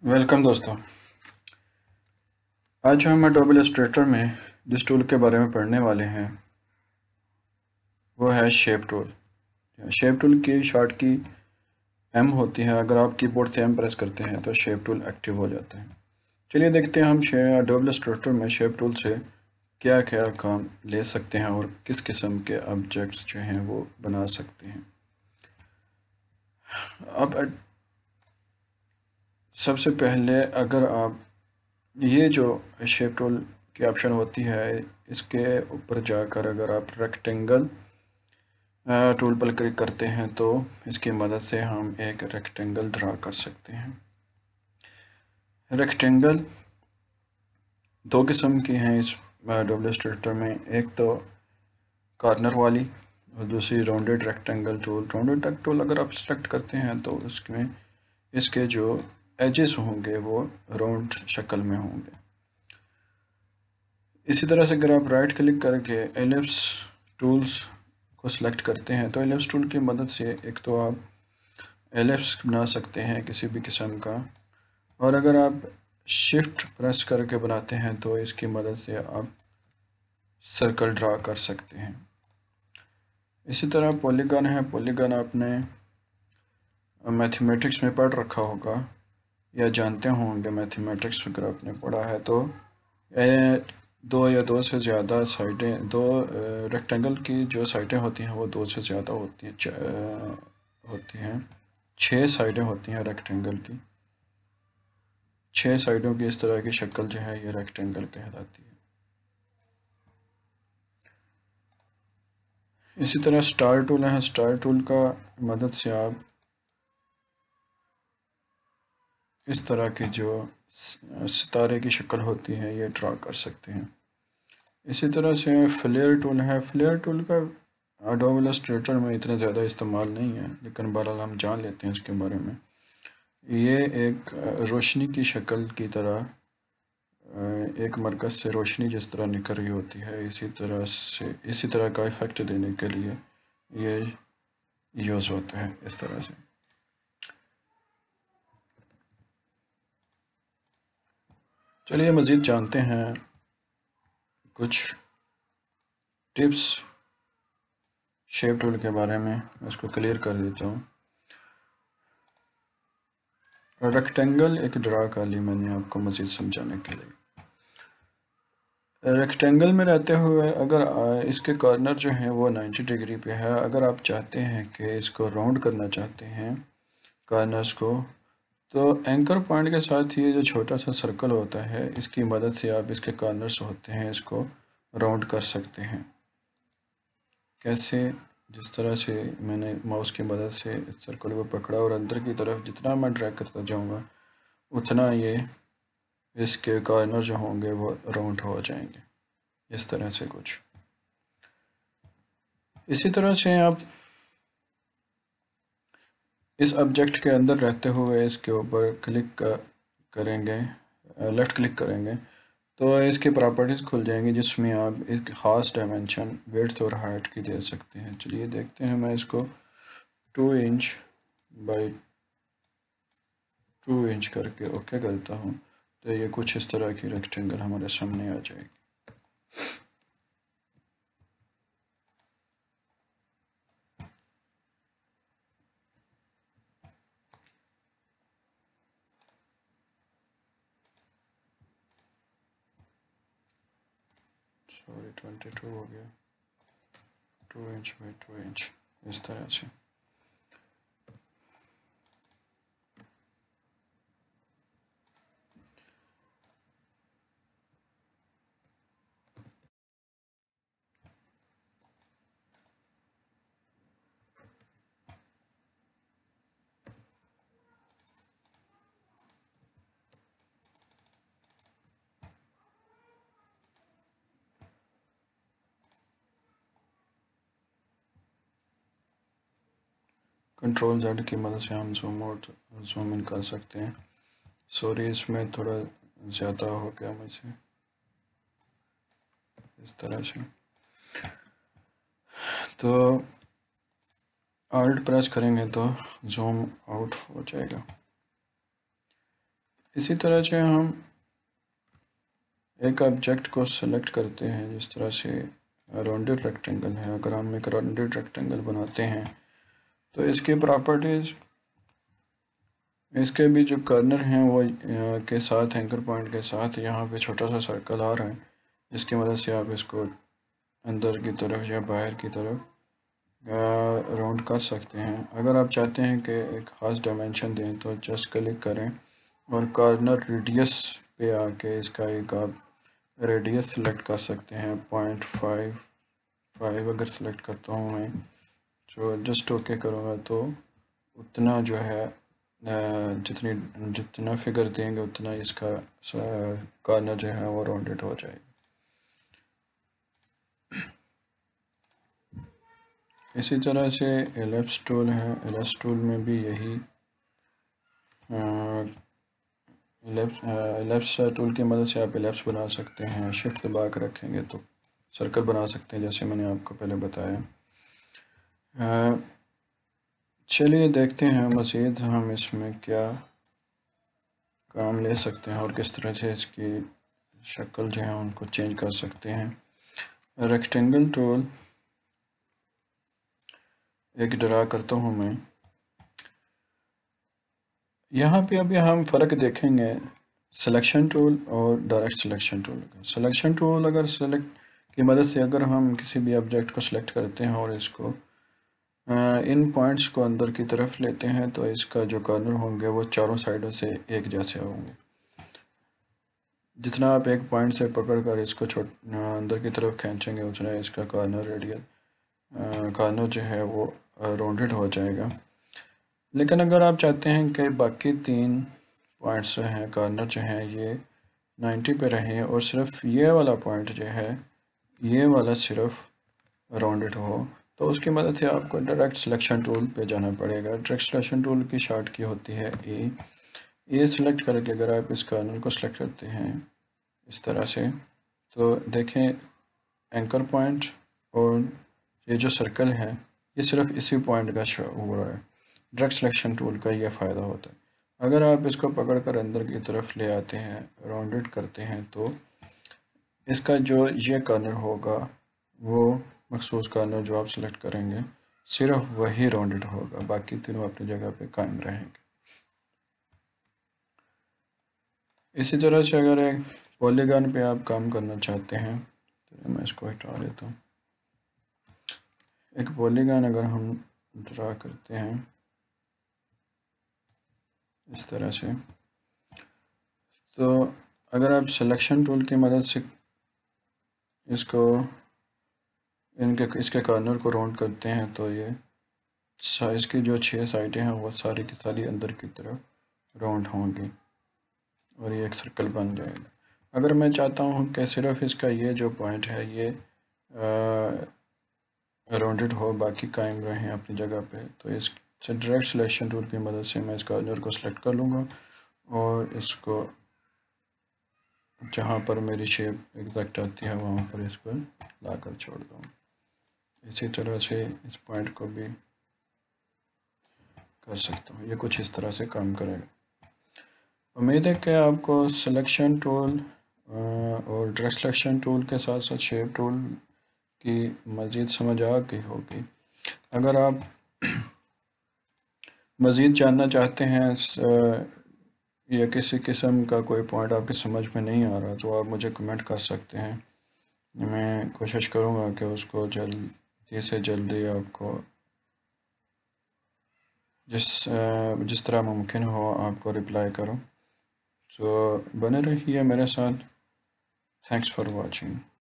Welcome दोस्तों। आज हम एडोब इलस्ट्रेटर में जिस टूल के बारे में पढ़ने वाले हैं वो है शेप टूल। शेप टूल की शॉर्ट की एम होती है। अगर आप कीबोर्ड से एम प्रेस करते हैं तो शेप टूल एक्टिव हो जाता है। चलिए देखते हैं हम एडोब इलस्ट्रेटर में शेप टूल से क्या क्या काम ले सकते हैं और किस किस्म के ऑब्जेक्ट्स जो हैं वो बना सकते हैं। अब सबसे पहले अगर आप ये जो शेप टूल की ऑप्शन होती है इसके ऊपर जाकर अगर आप रेक्टेंगल टूल पर क्लिक करते हैं तो इसकी मदद से हम एक रेक्टेंगल ड्रा कर सकते हैं। रेक्टेंगल दो किस्म की हैं इस एडोब इलस्ट्रेटर में, एक तो कॉर्नर वाली और दूसरी rounded rectangle tool. Rounded tool अगर आप सेलेक्ट करते हैं तो इसमें इसके जो एजेस होंगे वो राउंड शक्ल में होंगे। इसी तरह से अगर आप राइट क्लिक करके एलिप्स टूल्स को सिलेक्ट करते हैं तो एलिप्स टूल की मदद से एक तो आप एलिप्स बना सकते हैं किसी भी किस्म का, और अगर आप शिफ्ट प्रेस करके बनाते हैं तो इसकी मदद से आप सर्कल ड्रा कर सकते हैं। इसी तरह पॉलीगन है। पॉलीगन आपने मैथमेटिक्स में पढ़ रखा होगा या जानते होंगे। मैथमेटिक्स अगर आपने पढ़ा है तो दो या दो से ज़्यादा साइडें, दो रेक्टेंगल की जो साइडें होती हैं वो दो से ज़्यादा होती हैं, होती हैं 6 साइडें होती हैं रेक्टेंगल की। 6 साइडों की इस तरह की शक्ल जो है ये रेक्टेंगल कहलाती है। इसी तरह स्टार टूल है। स्टार टूल का मदद से आप इस तरह की जो सितारे की शक्ल होती है ये ड्रा कर सकते हैं। इसी तरह से फ्लेयर टूल है। फ्लेयर टूल का एडोब इलस्ट्रेटर में इतना ज़्यादा इस्तेमाल नहीं है, लेकिन बहरहाल हम जान लेते हैं इसके बारे में। ये एक रोशनी की शक्ल की तरह, एक मरकज़ से रोशनी जिस तरह निकल रही होती है इसी तरह का इफ़ेक्ट देने के लिए ये यूज़ होता है इस तरह से। चलिए मज़ीद जानते हैं कुछ टिप्स शेप टूल के बारे में। मैं इसको क्लियर कर देता हूँ। रेक्टेंगल एक ड्रा कर ली मैंने आपको मज़ीद समझाने के लिए। रेक्टेंगल में रहते हुए अगर इसके कॉर्नर जो हैं वो 90 डिग्री पे है, अगर आप चाहते हैं कि इसको राउंड करना चाहते हैं कॉर्नर्स को, तो एंकर पॉइंट के साथ ये जो छोटा सा सर्कल होता है इसकी मदद से आप इसके कॉर्नर्स होते हैं इसको राउंड कर सकते हैं। कैसे? जिस तरह से मैंने माउस की मदद से इस सर्कल को पकड़ा और अंदर की तरफ जितना मैं ड्रैग करता जाऊंगा उतना ये इसके कॉर्नर जो होंगे वो राउंड हो जाएंगे, इस तरह से कुछ। इसी तरह से आप इस ऑब्जेक्ट के अंदर रहते हुए इसके ऊपर करेंगे, लेफ़्ट क्लिक करेंगे तो इसकी प्रॉपर्टीज़ खुल जाएंगी जिसमें आप एक ख़ास डायमेंशन विड्थ और हाइट की दे सकते हैं। चलिए देखते हैं। मैं इसको 2 इंच बाई 2 इंच करके ओके करता हूँ तो ये कुछ इस तरह की रेक्टेंगल हमारे सामने आ जाएगी। सॉरी 22 हो गया। 2 इंच बाई 2 इंच इस तरह से। कंट्रोल जेड की मदद से हम जूम आउट जूम इन कर सकते हैं। सॉरी इसमें थोड़ा ज़्यादा हो गया मुझसे, इस तरह से। तो आल्ट प्रेस करेंगे तो जूम आउट हो जाएगा। इसी तरह से हम एक ऑब्जेक्ट को सेलेक्ट करते हैं, जिस तरह से राउंडेड रेक्टेंगल है। अगर हम एक राउंडेड रेक्टेंगल बनाते हैं तो इसकी प्रॉपर्टीज़, इसके भी जो कॉर्नर हैं वो के साथ, एंकर पॉइंट के साथ यहाँ पे छोटा सा सर्कल आ रहा है, जिसकी मदद से आप इसको अंदर की तरफ या बाहर की तरफ राउंड कर सकते हैं। अगर आप चाहते हैं कि एक ख़ास डायमेंशन दें तो जस्ट क्लिक करें और कॉर्नर रेडियस पे आके इसका एक आप रेडियस सेलेक्ट कर सकते हैं। 0.55 अगर सेलेक्ट करता हूँ मैं, जो जस्ट ओके करूँगा तो उतना जो है जितना फिगर देंगे उतना इसका कॉर्नर जो है वो राउंडेड हो जाएगा। इसी तरह से एलिप्स टूल है। एलिप्स टूल में भी यही एलिप्स टूल की मदद से आप एलिप्स बना सकते हैं। शिफ्ट दबा कर रखेंगे तो सर्कल बना सकते हैं, जैसे मैंने आपको पहले बताया। चलिए देखते हैं मज़ीद हम इसमें क्या काम ले सकते हैं और किस तरह से इसकी शक्ल जो है उनको चेंज कर सकते हैं। रेक्टेंगल टूल एक ड्रा करता हूँ मैं। यहाँ पे अभी हम फ़र्क देखेंगे सिलेक्शन टूल और डायरेक्ट सिलेक्शन टूल का। सिलेक्शन टूल अगर सेलेक्ट की मदद से अगर हम किसी भी ऑब्जेक्ट को सिलेक्ट करते हैं और इसको इन पॉइंट्स को अंदर की तरफ लेते हैं तो इसका जो कॉर्नर होंगे वो चारों साइडों से एक जैसे होंगे। जितना आप एक पॉइंट से पकड़ कर इसको अंदर की तरफ खींचेंगे उतना इसका कॉर्नर रेडियल कॉर्नर जो है वो राउंडेड हो जाएगा। लेकिन अगर आप चाहते हैं कि बाकी 3 पॉइंट्स जो हैं कॉर्नर जो हैं ये 90 पे रहें और सिर्फ ये वाला पॉइंट जो है ये वाला सिर्फ राउंडेड हो, तो उसकी मदद से आपको डायरेक्ट सिलेक्शन टूल पे जाना पड़ेगा। डायरेक्ट सिलेक्शन टूल की शॉर्ट की होती है ए सिलेक्ट करके अगर आप इस कॉर्नर को सिलेक्ट करते हैं इस तरह से तो देखें एंकर पॉइंट और ये जो सर्कल है ये सिर्फ इसी पॉइंट का शो हो रहा है। डायरेक्ट सिलेक्शन टूल का ये फ़ायदा होता है। अगर आप इसको पकड़ कर अंदर की तरफ ले आते हैं, राउंडेड करते हैं, तो इसका जो ये कॉर्नर होगा वो मखसूस कॉर्नर जो आप सेलेक्ट करेंगे सिर्फ वही राउंडेड होगा, बाकी तीनों अपनी जगह पे कायम रहेंगे। इसी तरह से अगर एक पॉलीगॉन पे आप काम करना चाहते हैं तो मैं इसको हटा देता हूँ। एक पॉलीगॉन अगर हम ड्रा करते हैं इस तरह से, तो अगर आप सिलेक्शन टूल की मदद से इसको इसके कॉर्नर को राउंड करते हैं तो ये इसकी जो 6 साइडें हैं वो सारी की सारी अंदर की तरफ राउंड होंगी और ये एक सर्कल बन जाएगा। अगर मैं चाहता हूँ कि सिर्फ इसका ये जो पॉइंट है ये राउंडेड हो, बाकी कायम रहें अपनी जगह पे, तो इस डायरेक्ट सिलेक्शन टूल की मदद से मैं इस कॉर्नर को सेलेक्ट कर लूँगा और इसको जहाँ पर मेरी शेप एग्जैक्ट आती है वहाँ पर इसको ला कर छोड़ दूँगा। इसी तरह से इस पॉइंट को भी कर सकता हूँ। ये कुछ इस तरह से काम करेगा। उम्मीद है कि आपको सिलेक्शन टूल और डायरेक्ट सिलेक्शन टूल के साथ साथ शेप टूल की मज़ीद समझ आ गई होगी। अगर आप मज़ीद जानना चाहते हैं या किसी किस्म का कोई पॉइंट आपकी समझ में नहीं आ रहा तो आप मुझे कमेंट कर सकते हैं। मैं कोशिश करूँगा कि उसको जल्दी से जल्दी आपको जिस तरह मुमकिन हो आपको रिप्लाई करूँ। तो बने रहिए मेरे साथ। Thanks for watching.